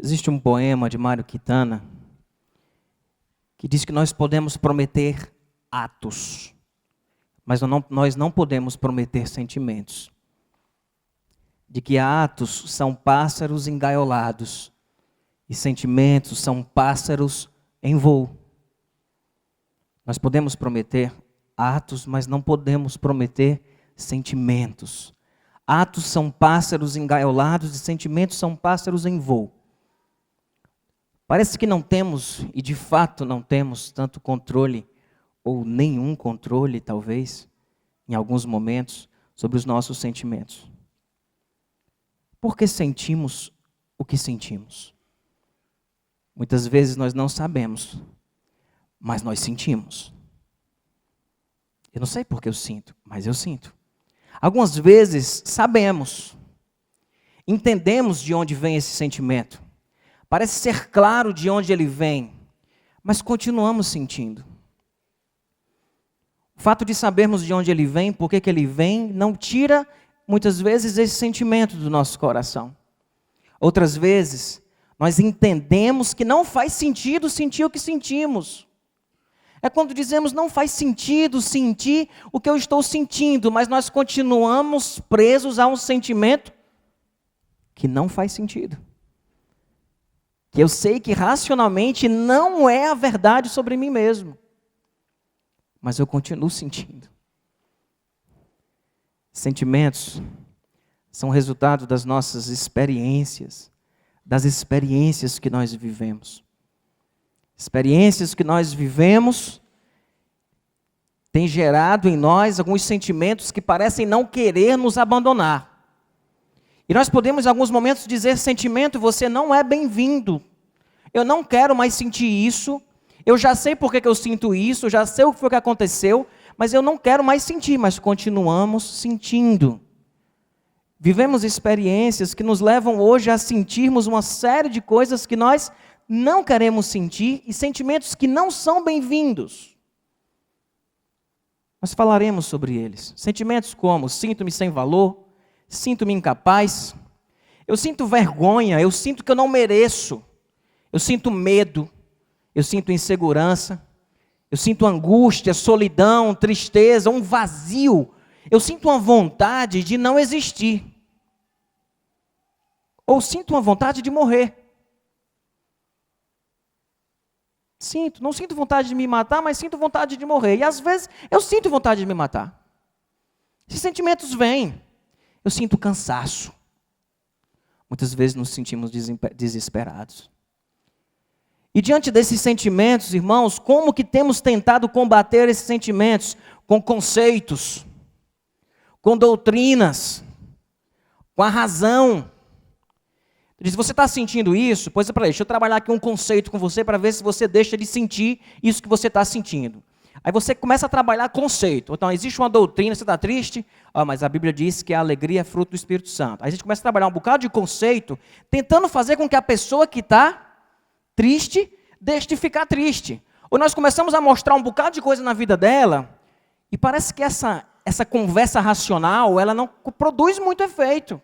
Existe um poema de Mário Quintana que diz que nós podemos prometer atos, mas nós não podemos prometer sentimentos. De que atos são pássaros engaiolados e sentimentos são pássaros em voo. Nós podemos prometer atos, mas não podemos prometer sentimentos. Atos são pássaros engaiolados e sentimentos são pássaros em voo. Parece que não temos, e de fato não temos tanto controle, ou nenhum controle, talvez, em alguns momentos, sobre os nossos sentimentos. Por que sentimos o que sentimos? Muitas vezes nós não sabemos, mas nós sentimos. Eu não sei por que eu sinto, mas eu sinto. Algumas vezes sabemos, entendemos de onde vem esse sentimento. Parece ser claro de onde ele vem, mas continuamos sentindo. O fato de sabermos de onde ele vem, por que ele vem, não tira muitas vezes esse sentimento do nosso coração. Outras vezes, nós entendemos que não faz sentido sentir o que sentimos. É quando dizemos não faz sentido sentir o que eu estou sentindo, mas nós continuamos presos a um sentimento que não faz sentido. Que eu sei que racionalmente não é a verdade sobre mim mesmo. Mas eu continuo sentindo. Sentimentos são resultado das nossas experiências, das experiências que nós vivemos. Experiências que nós vivemos têm gerado em nós alguns sentimentos que parecem não querer nos abandonar. E nós podemos, em alguns momentos, dizer: sentimento, você não é bem-vindo. Eu não quero mais sentir isso. Eu já sei por que eu sinto isso, eu já sei o que foi que aconteceu, mas eu não quero mais sentir, mas continuamos sentindo. Vivemos experiências que nos levam hoje a sentirmos uma série de coisas que nós não queremos sentir e sentimentos que não são bem-vindos. Nós falaremos sobre eles. Sentimentos como: sinto-me sem valor, sinto-me incapaz, eu sinto vergonha, eu sinto que eu não mereço, eu sinto medo, eu sinto insegurança, eu sinto angústia, solidão, tristeza, um vazio, eu sinto uma vontade de não existir, ou sinto uma vontade de morrer. Não sinto vontade de me matar, mas sinto vontade de morrer. E às vezes eu sinto vontade de me matar. Esses sentimentos vêm. Eu sinto cansaço. Muitas vezes nos sentimos desesperados. E diante desses sentimentos, irmãos, como que temos tentado combater esses sentimentos? Com conceitos, com doutrinas, com a razão. Diz: você está sentindo isso? Pois é, deixa eu trabalhar aqui um conceito com você para ver se você deixa de sentir isso que você está sentindo. Aí você começa a trabalhar conceito. Então, existe uma doutrina, você está triste? Mas a Bíblia diz que a alegria é fruto do Espírito Santo. Aí a gente começa a trabalhar um bocado de conceito, tentando fazer com que a pessoa que está triste deixe de ficar triste. Ou nós começamos a mostrar um bocado de coisa na vida dela, e parece que essa conversa racional, ela não produz muito efeito.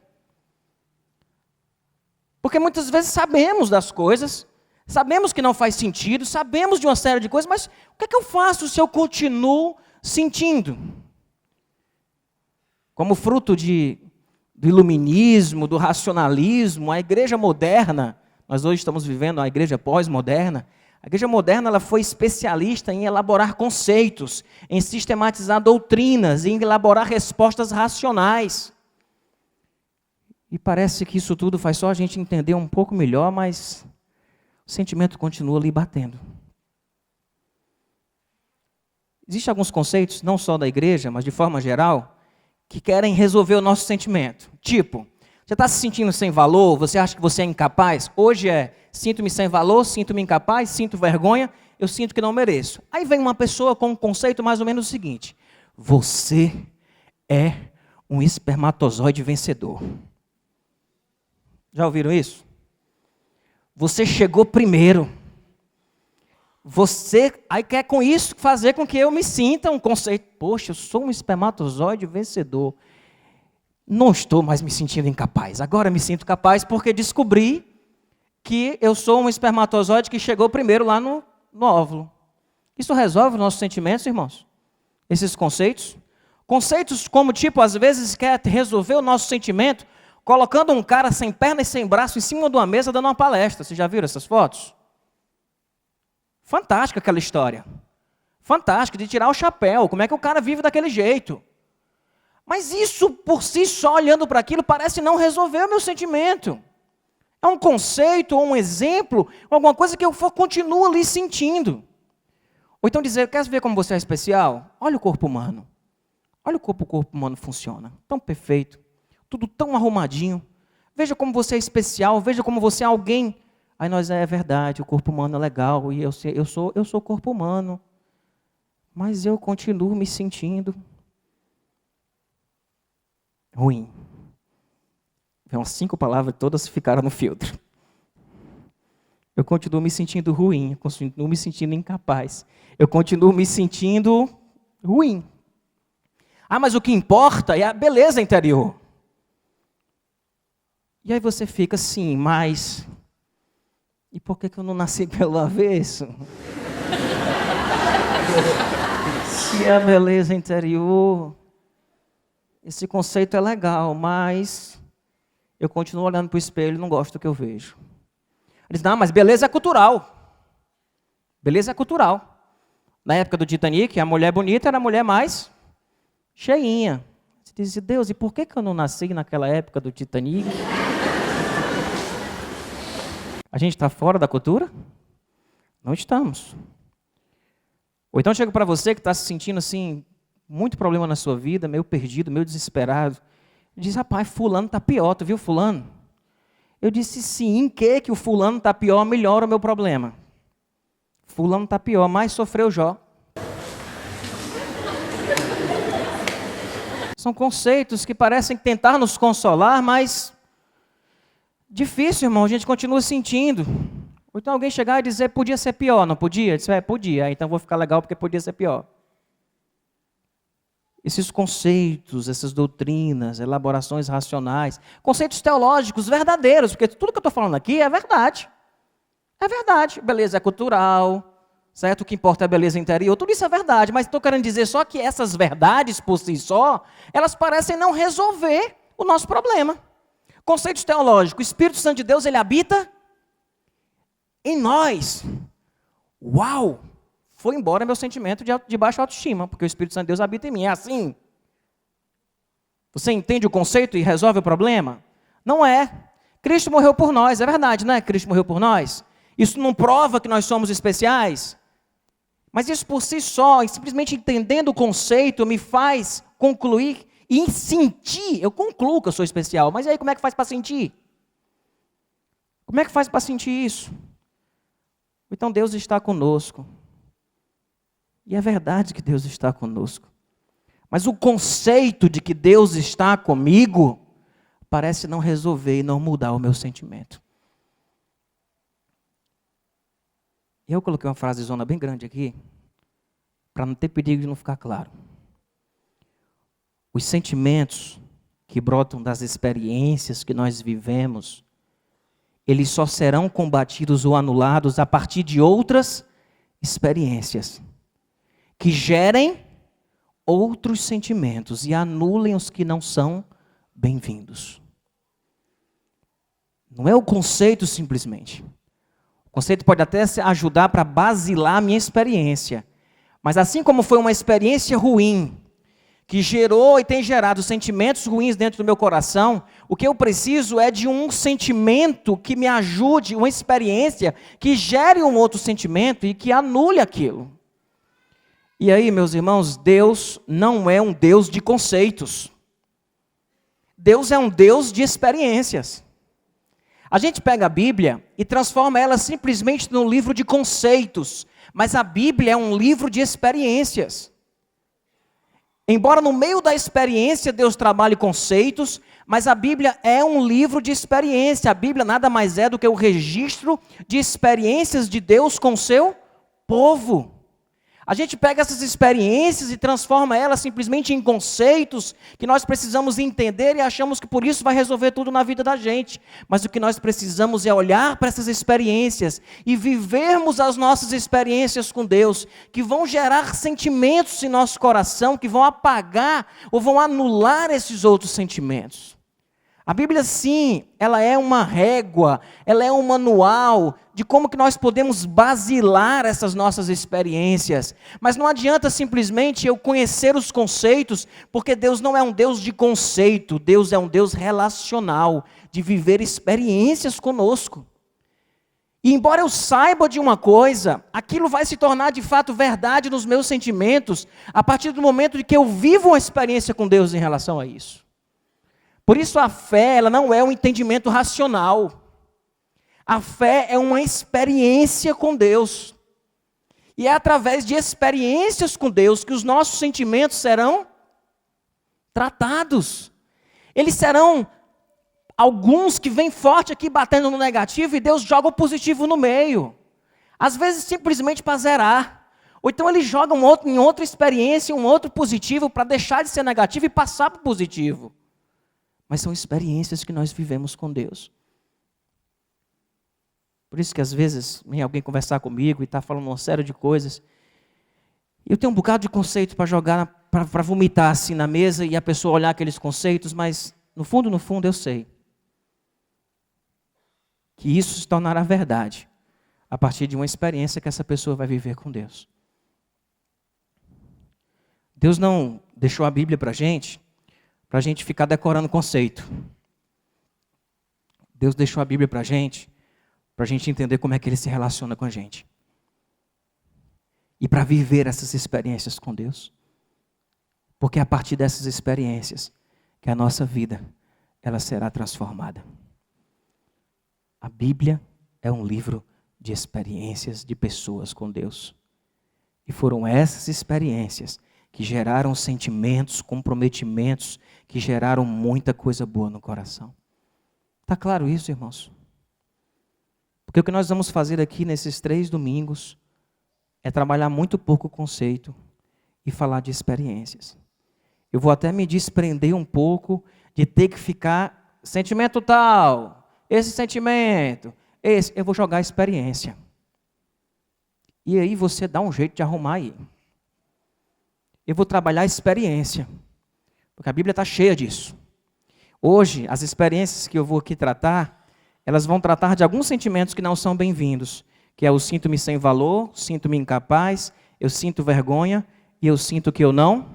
Porque muitas vezes sabemos das coisas, sabemos que não faz sentido, sabemos de uma série de coisas, mas o que é que eu faço se eu continuo sentindo? Como fruto do iluminismo, do racionalismo, a igreja moderna, nós hoje estamos vivendo a igreja pós-moderna, a igreja moderna ela foi especialista em elaborar conceitos, em sistematizar doutrinas, em elaborar respostas racionais. E parece que isso tudo faz só a gente entender um pouco melhor, mas o sentimento continua ali batendo. Existem alguns conceitos, não só da igreja, mas de forma geral, que querem resolver o nosso sentimento. Tipo, você está se sentindo sem valor, você acha que você é incapaz? Hoje sinto-me sem valor, sinto-me incapaz, sinto vergonha, eu sinto que não mereço. Aí vem uma pessoa com um conceito mais ou menos o seguinte: você é um espermatozoide vencedor. Já ouviram isso? Você chegou primeiro. Você aí quer com isso fazer com que eu me sinta um conceito. Poxa, eu sou um espermatozoide vencedor. Não estou mais me sentindo incapaz. Agora me sinto capaz porque descobri que eu sou um espermatozoide que chegou primeiro lá no óvulo. Isso resolve os nossos sentimentos, irmãos? Esses conceitos? Conceitos como, tipo, às vezes quer resolver o nosso sentimento colocando um cara sem perna e sem braço em cima de uma mesa dando uma palestra. Vocês já viram essas fotos? Fantástica aquela história. Fantástica, de tirar o chapéu. Como é que o cara vive daquele jeito? Mas isso, por si só, olhando para aquilo, parece não resolver o meu sentimento. É um conceito, ou um exemplo, alguma coisa que eu continuo ali sentindo. Ou então dizer, quer ver como você é especial? Olha o corpo humano. Olha como o corpo humano funciona. Tão perfeito. Tudo tão arrumadinho. Veja como você é especial. Veja como você é alguém. Aí nós, é verdade, o corpo humano é legal. E eu sou corpo humano. Mas eu continuo me sentindo ruim. Umas 5 palavras, todas ficaram no filtro. Eu continuo me sentindo ruim, eu continuo me sentindo incapaz. Eu continuo me sentindo ruim. Ah, mas o que importa é a beleza interior. E aí você fica assim, mas... E por que eu não nasci pelo avesso? Se é a beleza interior... Esse conceito é legal, mas... Eu continuo olhando para o espelho e não gosto do que eu vejo. Ele diz, não, mas beleza é cultural. Beleza é cultural. Na época do Titanic, a mulher bonita era a mulher mais cheinha. Você diz, Deus, e por que eu não nasci naquela época do Titanic? A gente está fora da cultura? Não estamos. Ou então chega para você que está se sentindo assim, muito problema na sua vida, meio perdido, meio desesperado. Diz, rapaz, fulano está pior, tu viu fulano? Eu disse, sim, em que o fulano está pior, melhora o meu problema. Fulano está pior, mais sofreu Jó. São conceitos que parecem tentar nos consolar, mas difícil, irmão, a gente continua sentindo. Ou então alguém chegar e dizer, podia ser pior, não podia? Eu disse, podia, então vou ficar legal porque podia ser pior. Esses conceitos, essas doutrinas, elaborações racionais, conceitos teológicos verdadeiros, porque tudo que eu estou falando aqui é verdade. É verdade. Beleza é cultural, certo? O que importa é a beleza interior, tudo isso é verdade, mas estou querendo dizer só que essas verdades por si só, elas parecem não resolver o nosso problema. Conceitos teológicos, o Espírito Santo de Deus, ele habita em nós. Uau! Foi embora meu sentimento de baixa autoestima, porque o Espírito Santo de Deus habita em mim. É assim? Você entende o conceito e resolve o problema? Não é. Cristo morreu por nós, é verdade, não é? Cristo morreu por nós. Isso não prova que nós somos especiais? Mas isso por si só, simplesmente entendendo o conceito, me faz concluir e sentir. Eu concluo que eu sou especial, mas aí como é que faz para sentir? Como é que faz para sentir isso? Então Deus está conosco. E é verdade que Deus está conosco. Mas o conceito de que Deus está comigo parece não resolver e não mudar o meu sentimento. Eu coloquei uma frasezona bem grande aqui, para não ter perigo de não ficar claro. Os sentimentos que brotam das experiências que nós vivemos, eles só serão combatidos ou anulados a partir de outras experiências que gerem outros sentimentos e anulem os que não são bem-vindos. Não é o conceito simplesmente. O conceito pode até ajudar para basilar a minha experiência. Mas assim como foi uma experiência ruim, que gerou e tem gerado sentimentos ruins dentro do meu coração, o que eu preciso é de um sentimento que me ajude, uma experiência que gere um outro sentimento e que anule aquilo. E aí, meus irmãos, Deus não é um Deus de conceitos. Deus é um Deus de experiências. A gente pega a Bíblia e transforma ela simplesmente num livro de conceitos, mas a Bíblia é um livro de experiências. Embora no meio da experiência Deus trabalhe conceitos, mas a Bíblia é um livro de experiência. A Bíblia nada mais é do que o registro de experiências de Deus com o seu povo. A gente pega essas experiências e transforma elas simplesmente em conceitos que nós precisamos entender e achamos que por isso vai resolver tudo na vida da gente. Mas o que nós precisamos é olhar para essas experiências e vivermos as nossas experiências com Deus, que vão gerar sentimentos em nosso coração, que vão apagar ou vão anular esses outros sentimentos. A Bíblia, sim, ela é uma régua, ela é um manual de como que nós podemos basilar essas nossas experiências. Mas não adianta simplesmente eu conhecer os conceitos, porque Deus não é um Deus de conceito, Deus é um Deus relacional, de viver experiências conosco. E embora eu saiba de uma coisa, aquilo vai se tornar de fato verdade nos meus sentimentos, a partir do momento de que eu vivo uma experiência com Deus em relação a isso. Por isso a fé, ela não é um entendimento racional. A fé é uma experiência com Deus. E é através de experiências com Deus que os nossos sentimentos serão tratados. Eles serão alguns que vêm forte aqui batendo no negativo e Deus joga o positivo no meio. Às vezes simplesmente para zerar. Ou então ele joga em outra experiência, um outro positivo para deixar de ser negativo e passar para o positivo. Mas são experiências que nós vivemos com Deus. Por isso que às vezes vem alguém conversar comigo e está falando uma série de coisas. E eu tenho um bocado de conceito para jogar, para vomitar assim na mesa e a pessoa olhar aqueles conceitos, mas no fundo eu sei que isso se tornará verdade a partir de uma experiência que essa pessoa vai viver com Deus. Deus não deixou a Bíblia para a gente ficar decorando conceito. Deus deixou a Bíblia para a gente entender como é que Ele se relaciona com a gente. E para viver essas experiências com Deus. Porque é a partir dessas experiências que a nossa vida, ela será transformada. A Bíblia é um livro de experiências de pessoas com Deus. E foram essas experiências que geraram sentimentos, comprometimentos, que geraram muita coisa boa no coração. Está claro isso, irmãos? Porque o que nós vamos fazer aqui nesses 3 domingos é trabalhar muito pouco o conceito e falar de experiências. Eu vou até me desprender um pouco de ter que ficar sentimento tal, esse sentimento, esse, eu vou jogar experiência. E aí você dá um jeito de arrumar aí. Eu vou trabalhar a experiência, porque a Bíblia está cheia disso. Hoje, as experiências que eu vou aqui tratar, elas vão tratar de alguns sentimentos que não são bem-vindos, que é o sinto-me sem valor, sinto-me incapaz, eu sinto vergonha e eu sinto que eu não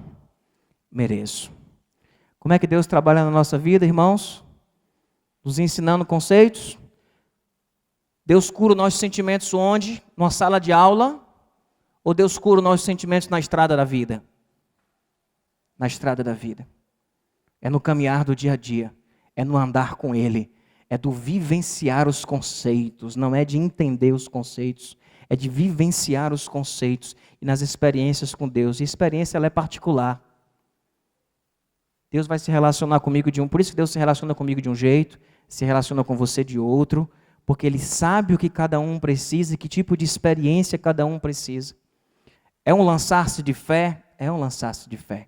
mereço. Como é que Deus trabalha na nossa vida, irmãos? Nos ensinando conceitos. Deus cura os nossos sentimentos onde? Numa sala de aula? Ou Deus cura os nossos sentimentos na estrada da vida? Na estrada da vida. É no caminhar do dia a dia. É no andar com Ele. É do vivenciar os conceitos. Não é de entender os conceitos. É de vivenciar os conceitos. E nas experiências com Deus. E a experiência ela é particular. Deus vai se relacionar comigo de um... Por isso que Deus se relaciona comigo de um jeito. Se relaciona com você de outro. Porque Ele sabe o que cada um precisa. E que tipo de experiência cada um precisa. É um lançar-se de fé? É um lançar-se de fé.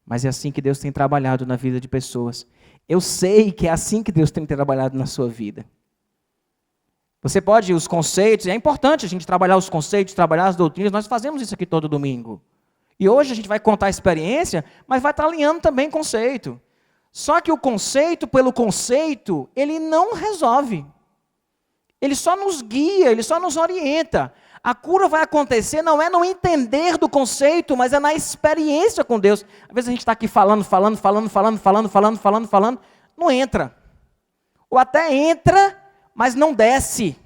Mas é assim que Deus tem trabalhado na vida de pessoas. Eu sei que é assim que Deus tem trabalhado na sua vida. Você pode, os conceitos, é importante a gente trabalhar os conceitos, trabalhar as doutrinas, nós fazemos isso aqui todo domingo. E hoje a gente vai contar a experiência, mas vai estar alinhando também conceito. Só que o conceito, pelo conceito, ele não resolve. Ele só nos guia, ele só nos orienta. A cura vai acontecer não é no entender do conceito, mas é na experiência com Deus. Às vezes a gente está aqui falando, não entra. Ou até entra, mas não desce.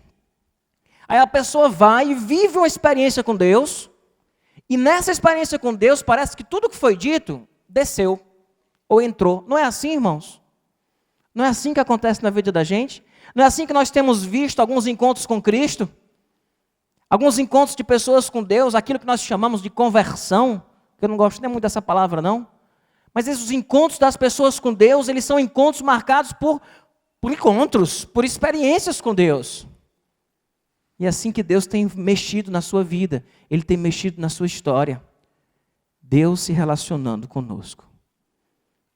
Aí a pessoa vai e vive uma experiência com Deus, e nessa experiência com Deus parece que tudo que foi dito, desceu, ou entrou. Não é assim, irmãos? Não é assim que acontece na vida da gente? Não é assim que nós temos visto alguns encontros com Cristo? Alguns encontros de pessoas com Deus, aquilo que nós chamamos de conversão, que eu não gosto nem muito dessa palavra não, mas esses encontros das pessoas com Deus, eles são encontros marcados por encontros, por experiências com Deus. E é assim que Deus tem mexido na sua vida, Ele tem mexido na sua história. Deus se relacionando conosco.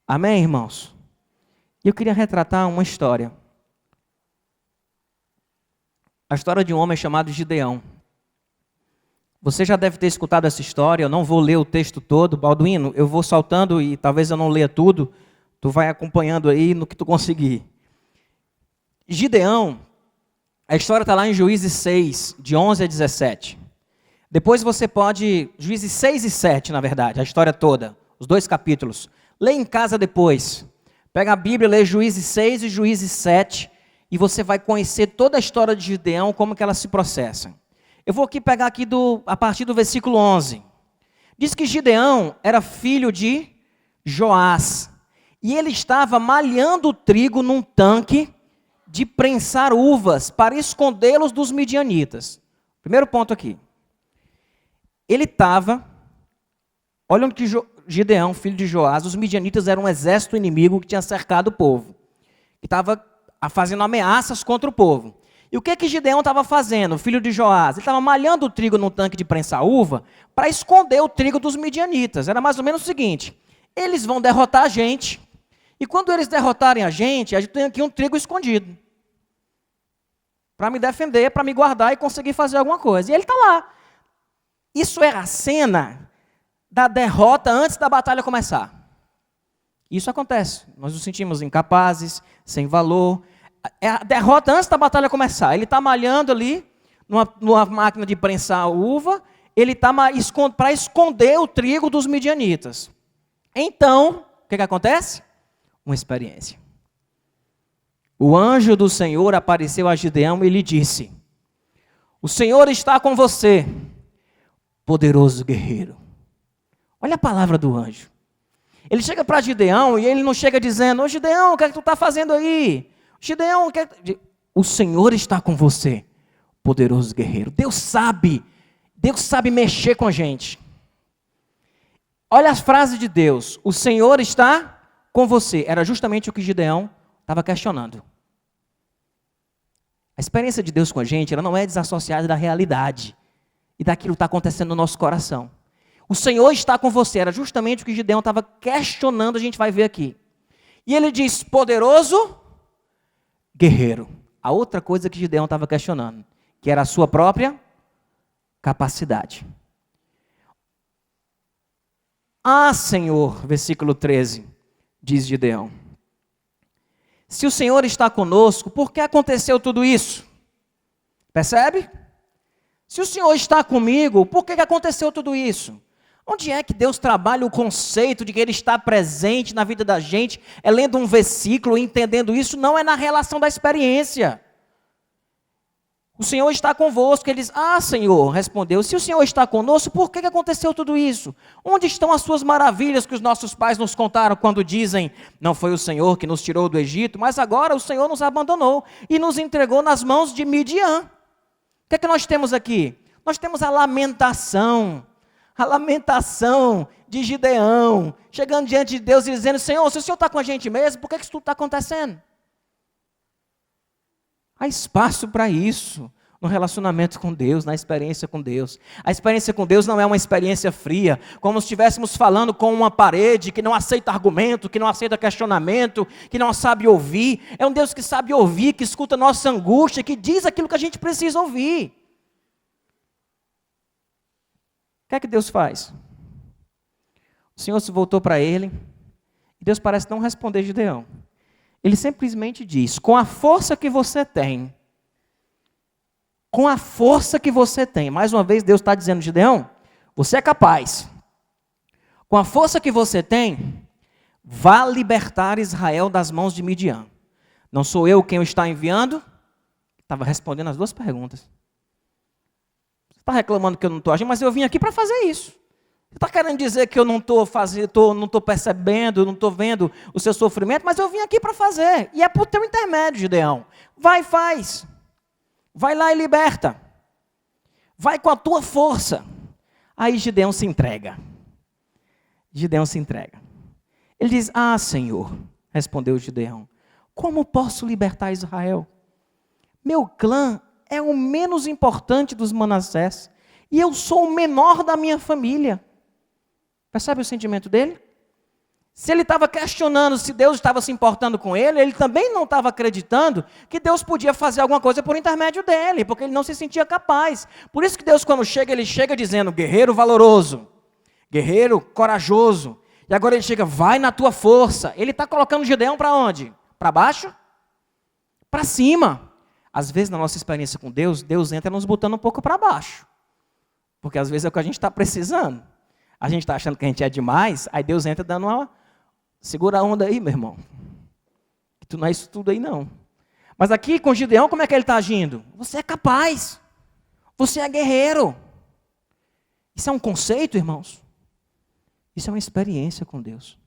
Amém, irmãos? E eu queria retratar uma história. A história de um homem chamado Gideão. Você já deve ter escutado essa história, eu não vou ler o texto todo. Balduino, eu vou saltando e talvez eu não leia tudo. Tu vai acompanhando aí no que tu conseguir. Gideão, a história está lá em Juízes 6, de 11 a 17. Depois você pode, Juízes 6 e 7, na verdade, a história toda, os 2 capítulos. Lê em casa depois. Pega a Bíblia, lê Juízes 6 e Juízes 7, e você vai conhecer toda a história de Gideão, como que ela se processa. Eu vou aqui pegar aqui a partir do versículo 11. Diz que Gideão era filho de Joás, e ele estava malhando o trigo num tanque de prensar uvas para escondê-los dos midianitas. Primeiro ponto aqui. Ele estava, olha onde que Gideão, filho de Joás, os midianitas eram um exército inimigo que tinha cercado o povo. Que estava fazendo ameaças contra o povo. E o que Gideão estava fazendo, filho de Joás? Ele estava malhando o trigo num tanque de prensar uva para esconder o trigo dos midianitas. Era mais ou menos o seguinte, eles vão derrotar a gente, e quando eles derrotarem a gente tem aqui um trigo escondido. Para me defender, para me guardar e conseguir fazer alguma coisa. E ele está lá. Isso era a cena da derrota antes da batalha começar. Isso acontece. Nós nos sentimos incapazes, sem valor. É a derrota antes da batalha começar. Ele está malhando ali, numa máquina de prensar uva, ele está para esconder o trigo dos midianitas. Então, o que acontece? Uma experiência. O anjo do Senhor apareceu a Gideão e lhe disse: o Senhor está com você, poderoso guerreiro. Olha a palavra do anjo. Ele chega para Gideão e ele não chega dizendo: ô Gideão, o que é que tu está fazendo aí? Gideão, o que é que... O Senhor está com você, poderoso guerreiro. Deus sabe mexer com a gente. Olha as frases de Deus: o Senhor está com você. Era justamente o que Gideão estava questionando. A experiência de Deus com a gente, ela não é desassociada da realidade e daquilo que está acontecendo no nosso coração. O Senhor está com você, era justamente o que Gideão estava questionando, a gente vai ver aqui. E ele diz: poderoso guerreiro. A outra coisa que Gideão estava questionando, que era a sua própria capacidade. Ah, Senhor, versículo 13, diz Gideão: se o Senhor está conosco, por que aconteceu tudo isso? Percebe? Se o Senhor está comigo, por que aconteceu tudo isso? Onde é que Deus trabalha o conceito de que Ele está presente na vida da gente? É lendo um versículo e entendendo isso? Não, é na relação da experiência. O Senhor está convosco. Ele diz: ah, Senhor, respondeu, se o Senhor está conosco, por que aconteceu tudo isso? Onde estão as suas maravilhas que os nossos pais nos contaram quando dizem: não foi o Senhor que nos tirou do Egito, mas agora o Senhor nos abandonou e nos entregou nas mãos de Midian. O que é que nós temos aqui? Nós temos a lamentação de Gideão, chegando diante de Deus e dizendo: Senhor, se o Senhor está com a gente mesmo, por que isso tudo está acontecendo? Há espaço para isso no relacionamento com Deus, na experiência com Deus. A experiência com Deus não é uma experiência fria, como se estivéssemos falando com uma parede que não aceita argumento, que não aceita questionamento, que não sabe ouvir. É um Deus que sabe ouvir, que escuta a nossa angústia, que diz aquilo que a gente precisa ouvir. O que é que Deus faz? O Senhor se voltou para ele, e Deus parece não responder Gideão. Ele simplesmente diz: com a força que você tem, mais uma vez Deus está dizendo: Gideão, você é capaz, com a força que você tem, vá libertar Israel das mãos de Midian. Não sou eu quem o está enviando? Estava respondendo as duas perguntas. Você está reclamando que eu não estou agindo, mas eu vim aqui para fazer isso. Você está querendo dizer que eu não estou percebendo, não estou vendo o seu sofrimento, mas eu vim aqui para fazer. E é por teu intermédio, Gideão. Vai e faz. Vai lá e liberta. Vai com a tua força. Aí Gideão se entrega. Ele diz: ah, Senhor, respondeu Gideão, como posso libertar Israel? Meu clã é o menos importante dos Manassés. E eu sou o menor da minha família. Percebe o sentimento dele? Se ele estava questionando se Deus estava se importando com ele, ele também não estava acreditando que Deus podia fazer alguma coisa por intermédio dele, porque ele não se sentia capaz. Por isso que Deus, quando chega, ele chega dizendo, guerreiro valoroso, guerreiro corajoso. E agora ele chega, vai na tua força. Ele está colocando Gideão para onde? Para baixo? Para cima. Às vezes, na nossa experiência com Deus, Deus entra nos botando um pouco para baixo. Porque às vezes é o que a gente está precisando. A gente está achando que a gente é demais, aí Deus entra dando uma... Segura a onda aí, meu irmão. Que tu não é isso tudo aí, não. Mas aqui com Gideão, como é que ele está agindo? Você é capaz. Você é guerreiro. Isso é um conceito, irmãos? Isso é uma experiência com Deus.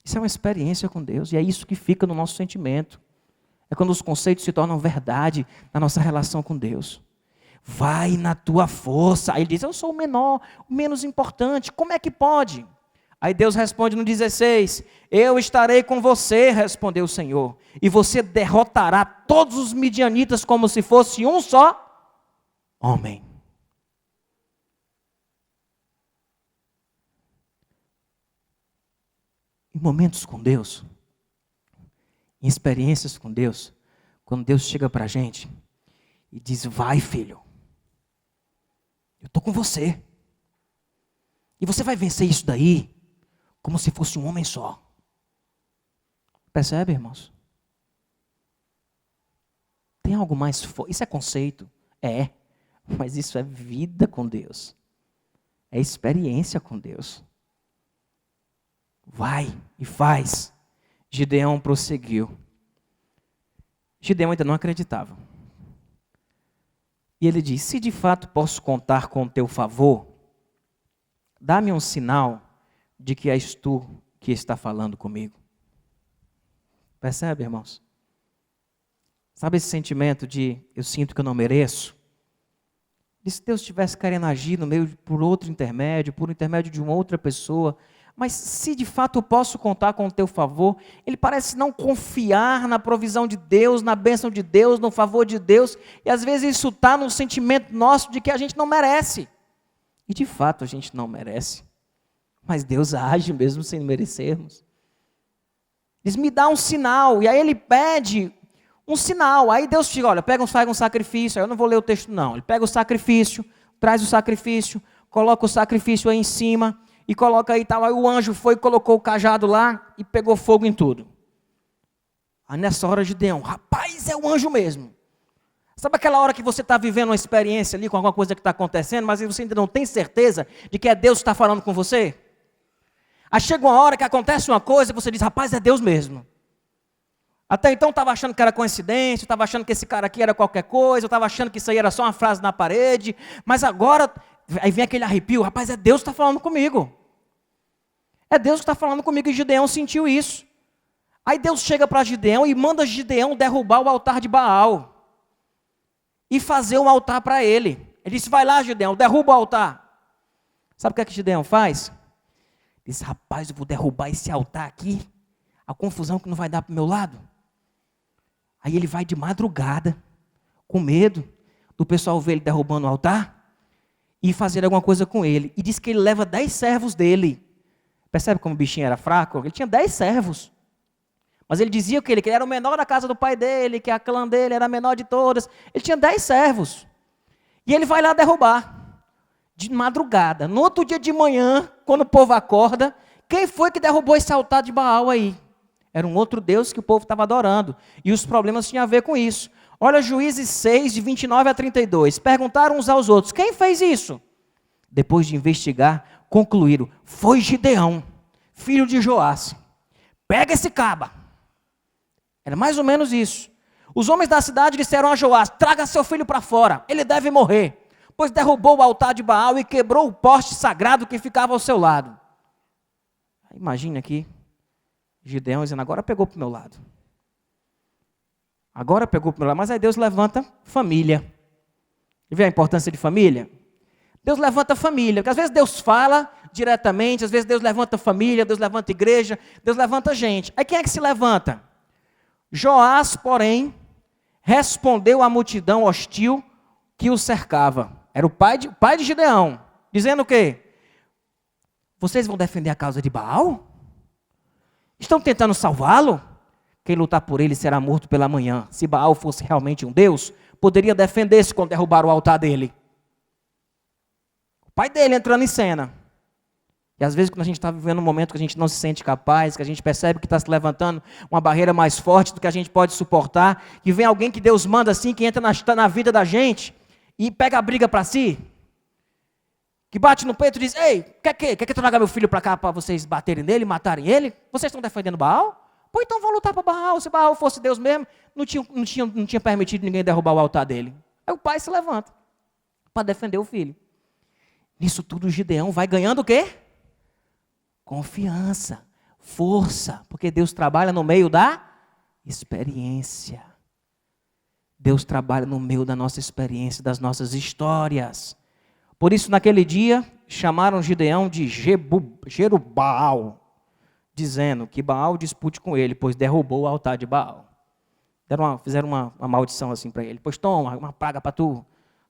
Isso é uma experiência com Deus. E é isso que fica no nosso sentimento. É quando os conceitos se tornam verdade na nossa relação com Deus. Vai na tua força. Aí ele diz, eu sou o menor, o menos importante. Como é que pode? Aí Deus responde no 16, eu estarei com você, respondeu o Senhor, e você derrotará todos os midianitas como se fosse um só homem. Em momentos com Deus, em experiências com Deus, quando Deus chega para a gente e diz, vai filho, eu estou com você, e você vai vencer isso daí, como se fosse um homem só. Percebe, irmãos? Tem algo mais forte? Isso é conceito? É. Mas isso é vida com Deus. É experiência com Deus. Vai e faz. Gideão prosseguiu. Gideão ainda não acreditava. E ele diz, se de fato posso contar com o teu favor, dá-me um sinal de que és tu que está falando comigo. Percebe, irmãos? Sabe esse sentimento de eu sinto que eu não mereço? E se Deus estivesse querendo agir no meio por outro intermédio, por intermédio de uma outra pessoa, mas se de fato eu posso contar com o teu favor, ele parece não confiar na provisão de Deus, na bênção de Deus, no favor de Deus, e às vezes isso está no sentimento nosso de que a gente não merece. E de fato a gente não merece. Mas Deus age mesmo sem merecermos. Diz, me dá um sinal. E aí ele pede um sinal. Aí Deus diz, olha, faz um sacrifício. Eu não vou ler o texto não. Ele pega o sacrifício, traz o sacrifício, coloca o sacrifício aí em cima e coloca aí tal. Aí o anjo foi e colocou o cajado lá e pegou fogo em tudo. Aí nessa hora Gideão, rapaz, é o anjo mesmo. Sabe aquela hora que você está vivendo uma experiência ali com alguma coisa que está acontecendo, mas você ainda não tem certeza de que é Deus que está falando com você? Aí chega uma hora que acontece uma coisa e você diz, rapaz, é Deus mesmo. Até então eu estava achando que era coincidência, eu estava achando que esse cara aqui era qualquer coisa, eu estava achando que isso aí era só uma frase na parede, mas agora, aí vem aquele arrepio, rapaz, é Deus que está falando comigo. É Deus que está falando comigo, e Gideão sentiu isso. Aí Deus chega para Gideão e manda Gideão derrubar o altar de Baal e fazer um altar para ele. Ele disse, vai lá Gideão, derruba o altar. Sabe o que é que Gideão faz? Diz, rapaz, eu vou derrubar esse altar aqui, a confusão que não vai dar para o meu lado. Aí ele vai de madrugada, com medo do pessoal ver ele derrubando o altar e fazer alguma coisa com ele. E diz que ele leva 10 servos dele. Percebe como o bichinho era fraco? Ele tinha 10 servos. Mas ele dizia que ele era o menor da casa do pai dele, que a clã dele era a menor de todas. Ele tinha 10 servos. E ele vai lá derrubar. De madrugada, no outro dia de manhã, quando o povo acorda, quem foi que derrubou esse altar de Baal aí? Era um outro Deus que o povo estava adorando, e os problemas tinham a ver com isso. Olha Juízes 6, de 29 a 32, perguntaram uns aos outros, quem fez isso? Depois de investigar, concluíram, foi Gideão, filho de Joás. Pega esse caba. Era mais ou menos isso. Os homens da cidade disseram a Joás, traga seu filho para fora, ele deve morrer. Pois derrubou o altar de Baal e quebrou o poste sagrado que ficava ao seu lado. Imagine aqui, Gideão dizendo, agora pegou para o meu lado. Agora pegou para o meu lado, mas aí Deus levanta família. E vê a importância de família? Deus levanta família, porque às vezes Deus fala diretamente, às vezes Deus levanta família, Deus levanta igreja, Deus levanta gente. Aí quem é que se levanta? Joás, porém, respondeu à multidão hostil que o cercava. Era o pai de Gideão, dizendo o quê? Vocês vão defender a causa de Baal? Estão tentando salvá-lo? Quem lutar por ele será morto pela manhã. Se Baal fosse realmente um Deus, poderia defender-se quando derrubar o altar dele. O pai dele entrando em cena. E às vezes quando a gente está vivendo um momento que a gente não se sente capaz, que a gente percebe que está se levantando uma barreira mais forte do que a gente pode suportar, que vem alguém que Deus manda assim, que entra na vida da gente e pega a briga para si, que bate no peito e diz, ei, quer que eu traga meu filho para cá para vocês baterem nele, matarem ele? Vocês estão defendendo Baal? Pô, então vão lutar para Baal. Se Baal fosse Deus mesmo, não tinha permitido ninguém derrubar o altar dele. Aí o pai se levanta para defender o filho. Nisso tudo o Gideão vai ganhando o quê? Confiança, força, porque Deus trabalha no meio da experiência. Deus trabalha no meio da nossa experiência, das nossas histórias. Por isso, naquele dia, chamaram Gideão de Jerubbaal, dizendo que Baal dispute com ele, pois derrubou o altar de Baal. Fizeram uma maldição assim para ele. Pois toma, uma praga para tu.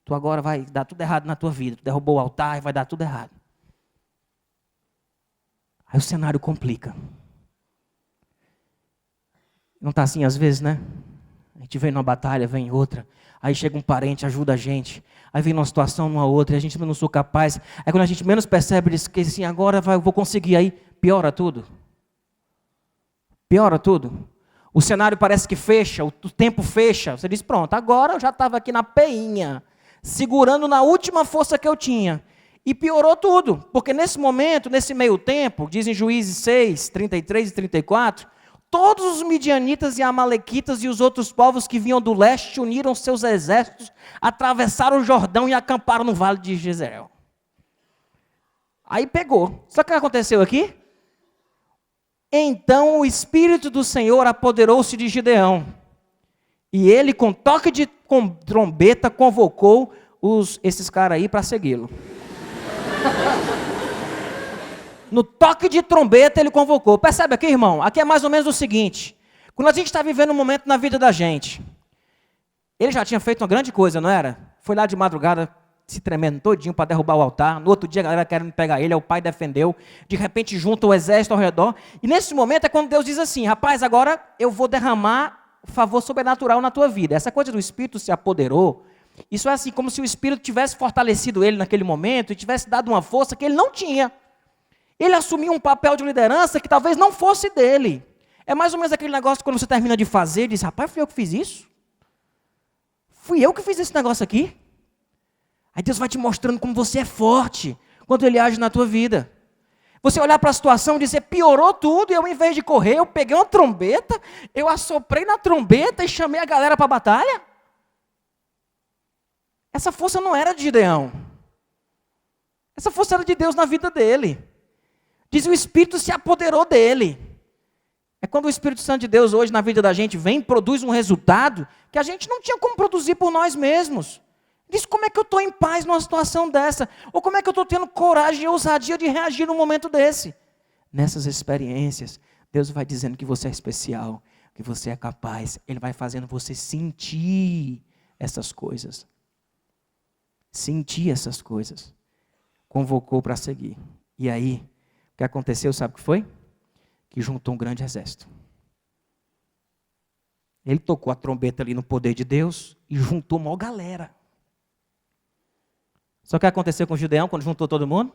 Tu agora vai dar tudo errado na tua vida. Tu derrubou o altar e vai dar tudo errado. Aí o cenário complica. Não está assim às vezes, né? A gente vem numa batalha, vem em outra. Aí chega um parente, ajuda a gente. Aí vem numa situação, numa outra, e a gente não sou capaz. Aí quando a gente menos percebe, diz que assim, agora eu vou conseguir. Aí piora tudo. Piora tudo. O cenário parece que fecha, o tempo fecha. Você diz, pronto, agora eu já estava aqui na peinha, segurando na última força que eu tinha. E piorou tudo, porque nesse momento, nesse meio tempo, dizem Juízes 6, 33 e 34, todos os midianitas e amalequitas e os outros povos que vinham do leste uniram seus exércitos, atravessaram o Jordão e acamparam no vale de Jezreel. Aí pegou. Sabe o que aconteceu aqui? Então o Espírito do Senhor apoderou-se de Gideão. E ele, com toque de trombeta, convocou esses caras aí para segui-lo. No toque de trombeta ele convocou. Percebe aqui, irmão? Aqui é mais ou menos o seguinte. Quando a gente está vivendo um momento na vida da gente, ele já tinha feito uma grande coisa, não era? Foi lá de madrugada, se tremendo todinho para derrubar o altar. No outro dia a galera querendo pegar ele, o pai defendeu. De repente junta o exército ao redor. E nesse momento é quando Deus diz assim, rapaz, agora eu vou derramar favor sobrenatural na tua vida. Essa coisa do Espírito se apoderou. Isso é assim, como se o Espírito tivesse fortalecido ele naquele momento e tivesse dado uma força que ele não tinha. Ele assumiu um papel de liderança que talvez não fosse dele. É mais ou menos aquele negócio que quando você termina de fazer, diz, rapaz, fui eu que fiz isso? Fui eu que fiz esse negócio aqui? Aí Deus vai te mostrando como você é forte quando Ele age na tua vida. Você olhar para a situação e dizer, piorou tudo, e eu, em vez de correr, eu peguei uma trombeta, eu assoprei na trombeta e chamei a galera para a batalha. Essa força não era de Gideão. Essa força era de Deus na vida dele. Diz o Espírito se apoderou dele. É quando o Espírito Santo de Deus hoje na vida da gente vem, produz um resultado que a gente não tinha como produzir por nós mesmos. Diz, como é que eu estou em paz numa situação dessa? Ou como é que eu estou tendo coragem e ousadia de reagir num momento desse? Nessas experiências, Deus vai dizendo que você é especial, que você é capaz. Ele vai fazendo você sentir essas coisas. Sentir essas coisas. Convocou para seguir. E aí, o que aconteceu, sabe o que foi? Que juntou um grande exército. Ele tocou a trombeta ali no poder de Deus e juntou uma galera. Só que o que aconteceu com o Gideão quando juntou todo mundo?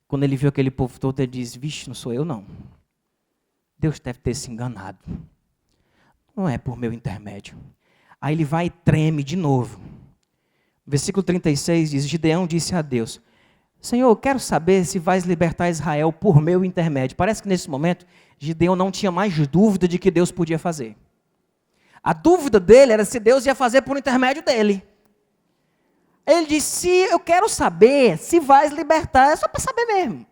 Quando ele viu aquele povo todo, ele disse, vixe, não sou eu não. Deus deve ter se enganado. Não é por meu intermédio. Aí ele vai e treme de novo. Versículo 36 diz, Gideão disse a Deus, Senhor, eu quero saber se vais libertar Israel por meu intermédio. Parece que nesse momento, Gideão não tinha mais dúvida de que Deus podia fazer. A dúvida dele era se Deus ia fazer por intermédio dele. Ele disse, eu quero saber se vais libertar, é só para saber mesmo.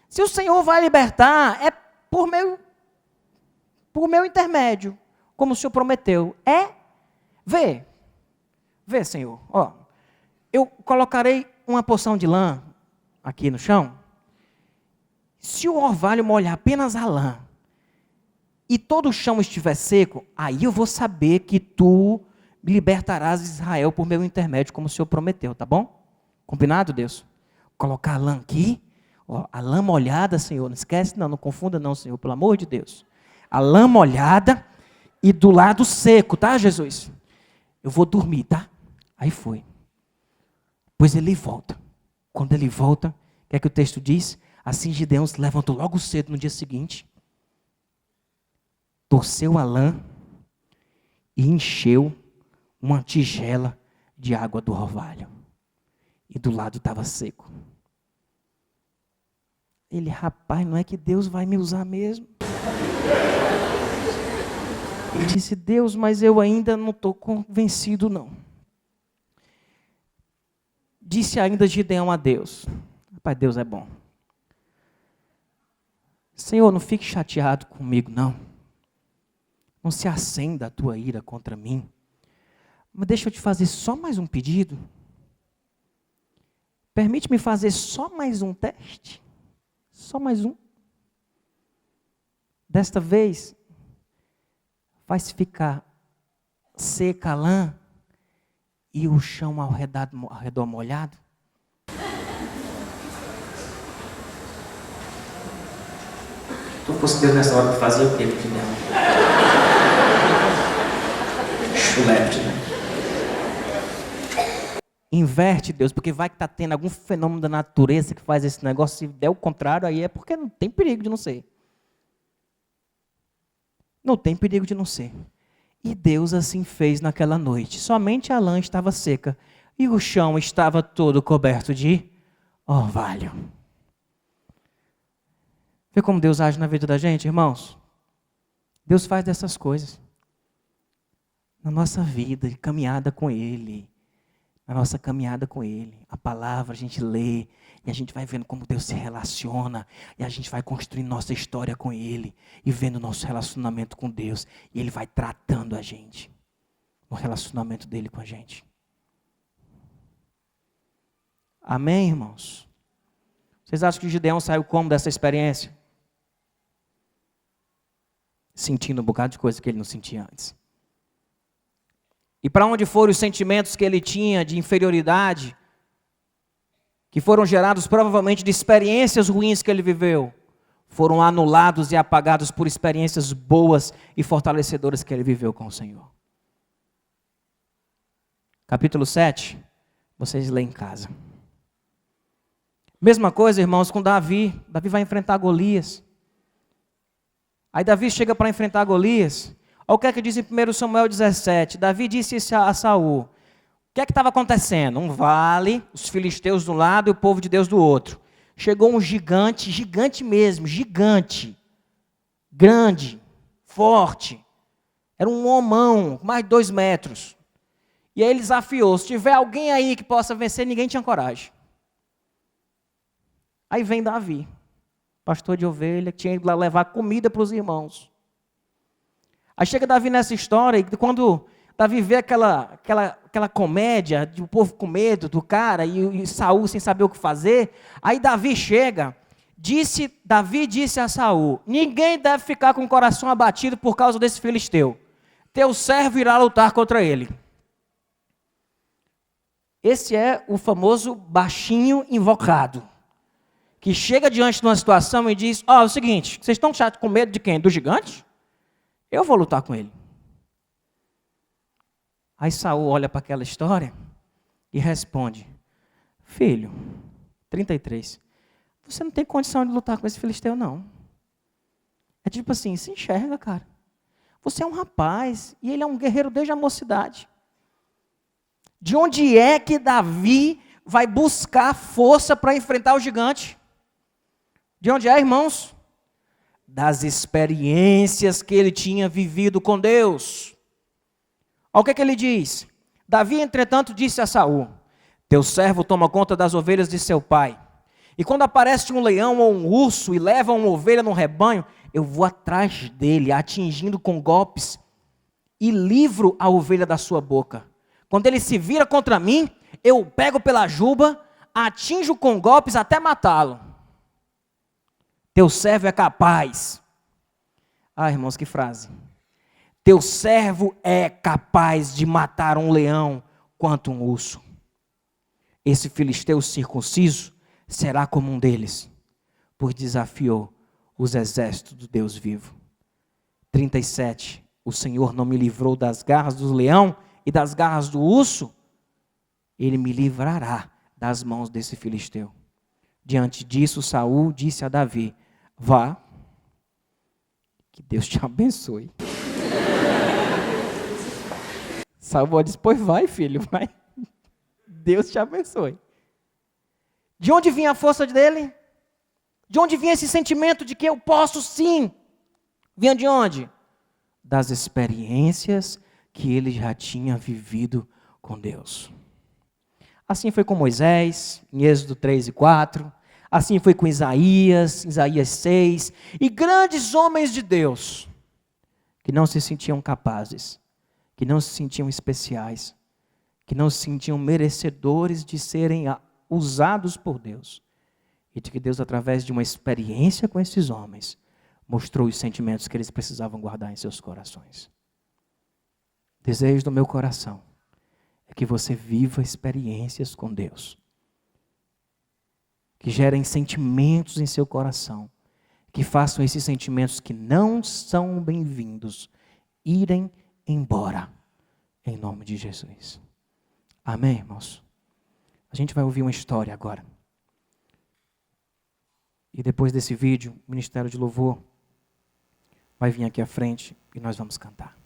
Se o Senhor vai libertar, é por meu intermédio, como o Senhor prometeu. Vê, Senhor, ó, eu colocarei uma porção de lã aqui no chão. Se o orvalho molhar apenas a lã, e todo o chão estiver seco, aí eu vou saber que tu libertarás Israel por meu intermédio, como o Senhor prometeu, tá bom? Combinado, Deus? Colocar a lã aqui, ó, a lã molhada, Senhor, não esquece não confunda não, Senhor, pelo amor de Deus. A lã molhada e do lado seco, tá, Jesus? Eu vou dormir, tá? Aí foi. Pois ele volta. Quando ele volta, o que é que o texto diz? Assim Gideão se levantou logo cedo no dia seguinte, torceu a lã e encheu uma tigela de água do orvalho. E do lado estava seco. Ele, rapaz, não é que Deus vai me usar mesmo? Ele disse, Deus, mas eu ainda não estou convencido não. Disse ainda Gideão a Deus, rapaz, Deus é bom. Senhor, não fique chateado comigo não. Não se acenda a tua ira contra mim. Mas deixa eu te fazer só mais um pedido. Permite-me fazer só mais um teste. Só mais um. Desta vez, vai-se ficar seca a lã e o chão ao redor molhado. Tu fosse Deus nessa hora, tu fazia o quê? Chulete, né? Inverte, Deus, porque vai que está tendo algum fenômeno da natureza que faz esse negócio. Se der o contrário, aí é porque não tem perigo de não ser. Não tem perigo de não ser. E Deus assim fez naquela noite. Somente a lã estava seca e o chão estava todo coberto de orvalho. Vê como Deus age na vida da gente, irmãos? Deus faz dessas coisas. Na nossa vida, de caminhada com Ele. Na nossa caminhada com Ele. A palavra a gente lê e a gente vai vendo como Deus se relaciona. E a gente vai construindo nossa história com Ele. E vendo nosso relacionamento com Deus. E Ele vai tratando a gente. No relacionamento dEle com a gente. Amém, irmãos? Vocês acham que Gideão saiu como dessa experiência? Sentindo um bocado de coisa que ele não sentia antes. E para onde foram os sentimentos que ele tinha de inferioridade, que foram gerados provavelmente de experiências ruins que ele viveu, foram anulados e apagados por experiências boas e fortalecedoras que ele viveu com o Senhor. Capítulo 7, vocês lêem em casa. Mesma coisa, irmãos, com Davi. Davi vai enfrentar Golias. Aí Davi chega para enfrentar Golias. Olha o que é que diz em 1 Samuel 17. Davi disse isso a Saul. O que é que estava acontecendo? Um vale, os filisteus de um lado e o povo de Deus do outro. Chegou um gigante, gigante mesmo, gigante. Grande, forte. Era um homão, mais de 2 metros. E aí ele desafiou, se tiver alguém aí que possa vencer, ninguém tinha coragem. Aí vem Davi, pastor de ovelha, que tinha ido lá levar comida para os irmãos. Aí chega Davi nessa história, e quando Davi vê aquela comédia, de o povo com medo do cara, e Saul sem saber o que fazer, aí Davi chega, Davi disse a Saul, ninguém deve ficar com o coração abatido por causa desse filisteu. Teu servo irá lutar contra ele. Esse é o famoso baixinho invocado. Que chega diante de uma situação e diz, é o seguinte, vocês estão chatos com medo de quem? Do gigante? Eu vou lutar com ele. Aí Saul olha para aquela história e responde, filho, 33, você não tem condição de lutar com esse filisteu não. É tipo assim, se enxerga, cara. Você é um rapaz e ele é um guerreiro desde a mocidade. De onde é que Davi vai buscar força para enfrentar o gigante? De onde é, irmãos? Das experiências que ele tinha vivido com Deus. Olha o que ele diz. Davi, entretanto, disse a Saul, teu servo toma conta das ovelhas de seu pai. E quando aparece um leão ou um urso e leva uma ovelha no rebanho, eu vou atrás dele, atingindo com golpes, e livro a ovelha da sua boca. Quando ele se vira contra mim, eu o pego pela juba, atinjo com golpes até matá-lo. Teu servo é capaz. Ah, irmãos, que frase. Teu servo é capaz de matar um leão quanto um urso. Esse filisteu circunciso será como um deles, pois desafiou os exércitos do Deus vivo. 37. O Senhor não me livrou das garras do leão e das garras do urso. Ele me livrará das mãos desse filisteu. Diante disso, Saul disse a Davi: vá, que Deus te abençoe. Saul disse: pois vai, filho, vai. Deus te abençoe. De onde vinha a força dele? De onde vinha esse sentimento de que eu posso sim? Vinha de onde? Das experiências que ele já tinha vivido com Deus. Assim foi com Moisés, em Êxodo 3 e 4. Assim foi com Isaías, Isaías 6. E grandes homens de Deus, que não se sentiam capazes, que não se sentiam especiais, que não se sentiam merecedores de serem usados por Deus. E de que Deus, através de uma experiência com esses homens, mostrou os sentimentos que eles precisavam guardar em seus corações. Desejo do meu coração é que você viva experiências com Deus, que gerem sentimentos em seu coração, que façam esses sentimentos que não são bem-vindos irem embora, em nome de Jesus. Amém, irmãos? A gente vai ouvir uma história agora. E depois desse vídeo, o Ministério de Louvor vai vir aqui à frente e nós vamos cantar.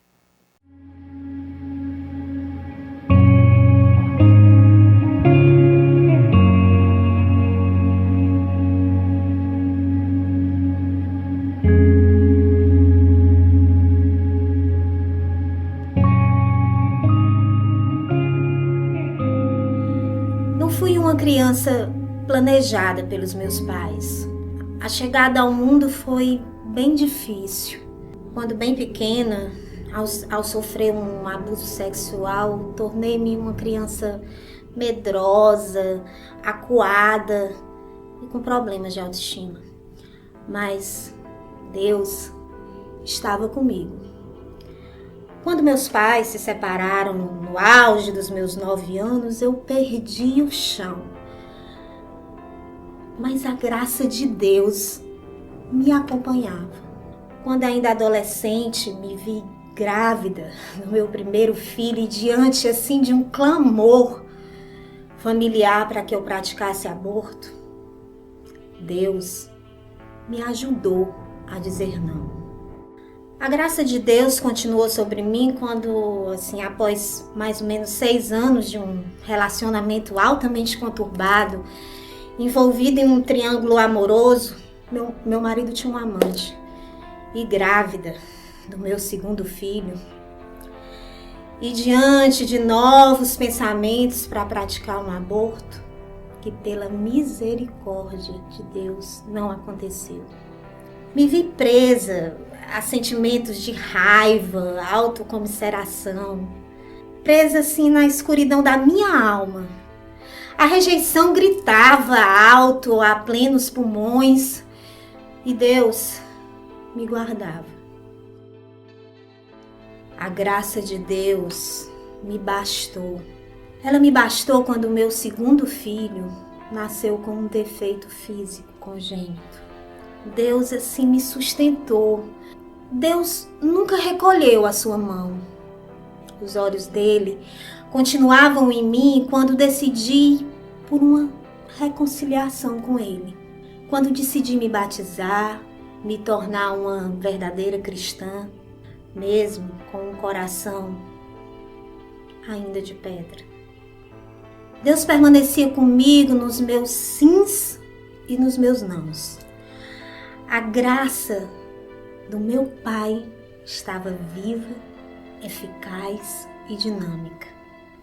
Não fui uma criança planejada pelos meus pais. A chegada ao mundo foi bem difícil. Quando bem pequena, ao sofrer um abuso sexual, tornei-me uma criança medrosa, acuada e com problemas de autoestima. Mas Deus estava comigo. Quando meus pais se separaram no auge dos meus 9 anos, eu perdi o chão. Mas a graça de Deus me acompanhava. Quando ainda adolescente, me vi grávida do meu primeiro filho e diante assim de um clamor familiar para que eu praticasse aborto, Deus me ajudou a dizer não. A graça de Deus continuou sobre mim quando, assim, após mais ou menos 6 anos de um relacionamento altamente conturbado, envolvida em um triângulo amoroso, meu marido tinha um amante. E grávida do meu segundo filho. E diante de novos pensamentos para praticar um aborto, que pela misericórdia de Deus não aconteceu. Me vi presa a sentimentos de raiva, autocomiseração, presa assim na escuridão da minha alma. A rejeição gritava alto a plenos pulmões e Deus me guardava. A graça de Deus me bastou. Ela me bastou quando o meu segundo filho nasceu com um defeito físico congênito. Deus assim me sustentou. Deus nunca recolheu a sua mão. Os olhos dele continuavam em mim quando decidi por uma reconciliação com ele. Quando decidi me batizar, me tornar uma verdadeira cristã, mesmo com um coração ainda de pedra. Deus permanecia comigo nos meus sims e nos meus nãos. A graça do meu Pai estava viva, eficaz e dinâmica.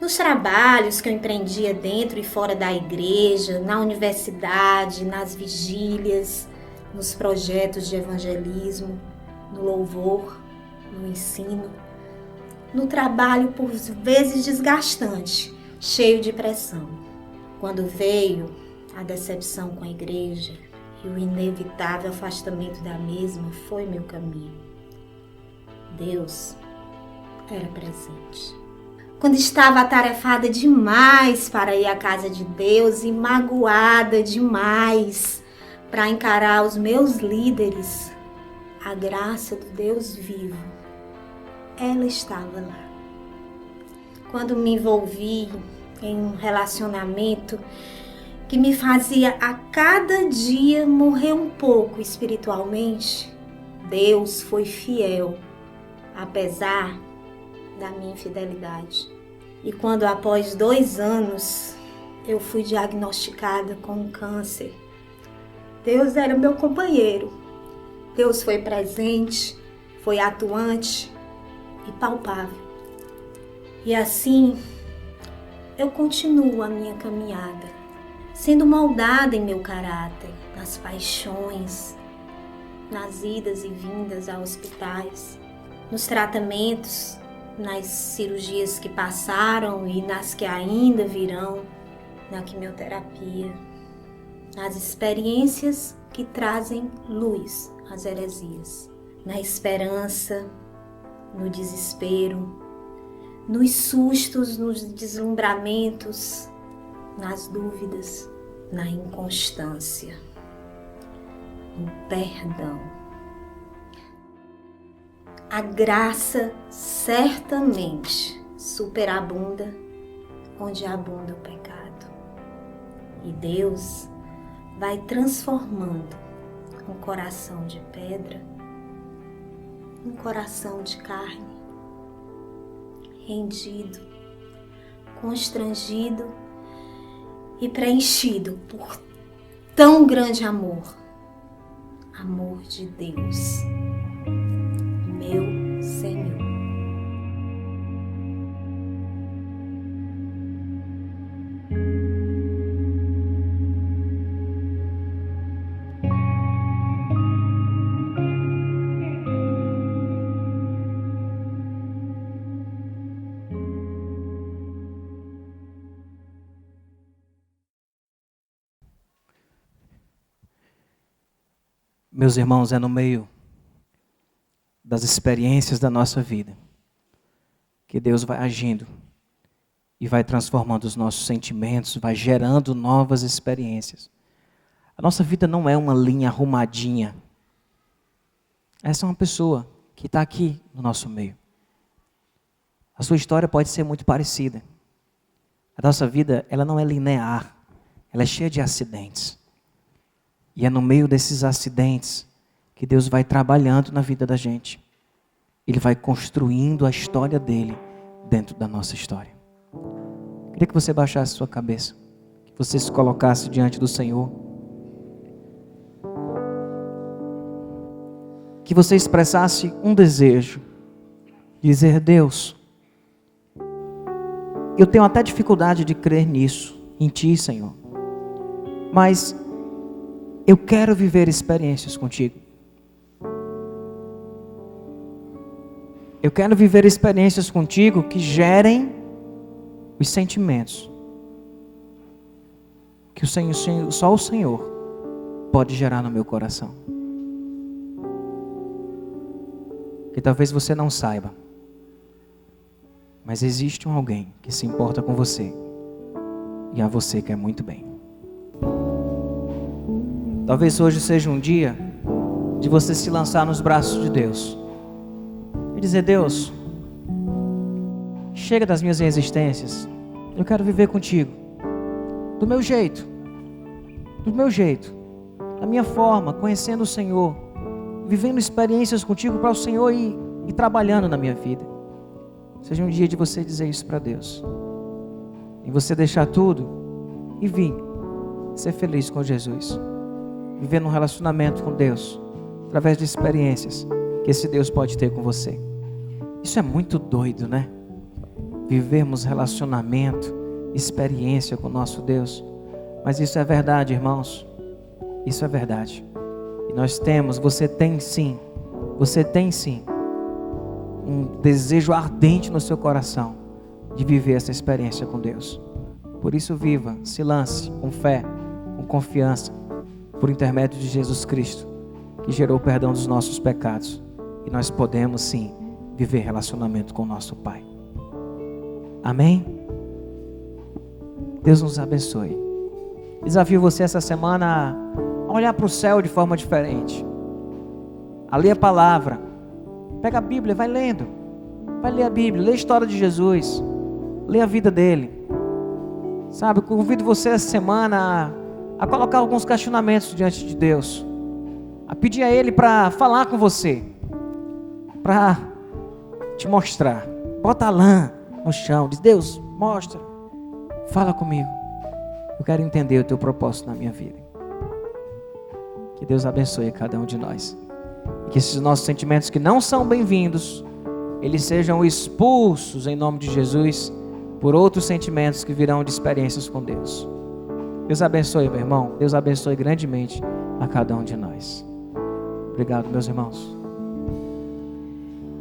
Nos trabalhos que eu empreendia dentro e fora da igreja, na universidade, nas vigílias, nos projetos de evangelismo, no louvor, no ensino, no trabalho por vezes desgastante, cheio de pressão. Quando veio a decepção com a igreja e o inevitável afastamento da mesma, foi meu caminho. Deus era presente. Quando estava atarefada demais para ir à casa de Deus e magoada demais para encarar os meus líderes, a graça do Deus vivo, ela estava lá. Quando me envolvi em um relacionamento que me fazia a cada dia morrer um pouco espiritualmente, Deus foi fiel, apesar da minha infidelidade. E quando após 2 anos eu fui diagnosticada com um câncer, Deus era meu companheiro. Deus foi presente, foi atuante e palpável. E assim eu continuo a minha caminhada, sendo moldada em meu caráter, nas paixões, nas idas e vindas a hospitais, nos tratamentos, nas cirurgias que passaram e nas que ainda virão, na quimioterapia, nas experiências que trazem luz às heresias, na esperança, no desespero, nos sustos, nos deslumbramentos, nas dúvidas, na inconstância, no perdão. A graça certamente superabunda onde abunda o pecado. E Deus vai transformando um coração de pedra em um coração de carne, rendido, constrangido e preenchido por tão grande amor, amor de Deus, meu Senhor. Meus irmãos, é no meio das experiências da nossa vida que Deus vai agindo e vai transformando os nossos sentimentos, vai gerando novas experiências. A nossa vida não é uma linha arrumadinha. Essa é uma pessoa que está aqui no nosso meio. A sua história pode ser muito parecida. A nossa vida, ela não é linear, ela é cheia de acidentes. E é no meio desses acidentes que Deus vai trabalhando na vida da gente. Ele vai construindo a história dele dentro da nossa história. Queria que você baixasse sua cabeça, que você se colocasse diante do Senhor. Que você expressasse um desejo, dizer: Deus, eu tenho até dificuldade de crer nisso, em Ti, Senhor. Mas eu quero viver experiências contigo. Eu quero viver experiências contigo que gerem os sentimentos que só o Senhor pode gerar no meu coração. Que talvez você não saiba, mas existe um alguém que se importa com você e a você quer muito bem. Talvez hoje seja um dia de você se lançar nos braços de Deus e dizer: Deus, chega das minhas resistências, eu quero viver contigo, do meu jeito, da minha forma, conhecendo o Senhor, vivendo experiências contigo para o Senhor e trabalhando na minha vida. Seja um dia de você dizer isso para Deus, e você deixar tudo e vir ser feliz com Jesus. Viver num relacionamento com Deus, através de experiências que esse Deus pode ter com você. Isso é muito doido, né? Vivermos relacionamento, experiência com o nosso Deus. Mas isso é verdade, irmãos. Isso é verdade. E nós temos, você tem sim, um desejo ardente no seu coração de viver essa experiência com Deus. Por isso viva, se lance com fé, com confiança, por intermédio de Jesus Cristo, que gerou o perdão dos nossos pecados. E nós podemos sim viver relacionamento com o nosso Pai. Amém? Deus nos abençoe. Desafio você essa semana a olhar para o céu de forma diferente, a ler a palavra. Pega a Bíblia, vai lendo, vai ler a Bíblia, lê a história de Jesus, lê a vida dele. Sabe, eu convido você essa semana a colocar alguns questionamentos diante de Deus, a pedir a Ele para falar com você, para te mostrar. Bota a lã no chão, diz: Deus, mostra, fala comigo, eu quero entender o teu propósito na minha vida. Que Deus abençoe a cada um de nós, e que esses nossos sentimentos que não são bem-vindos, eles sejam expulsos em nome de Jesus por outros sentimentos que virão de experiências com Deus. Deus abençoe, meu irmão. Deus abençoe grandemente a cada um de nós. Obrigado, meus irmãos.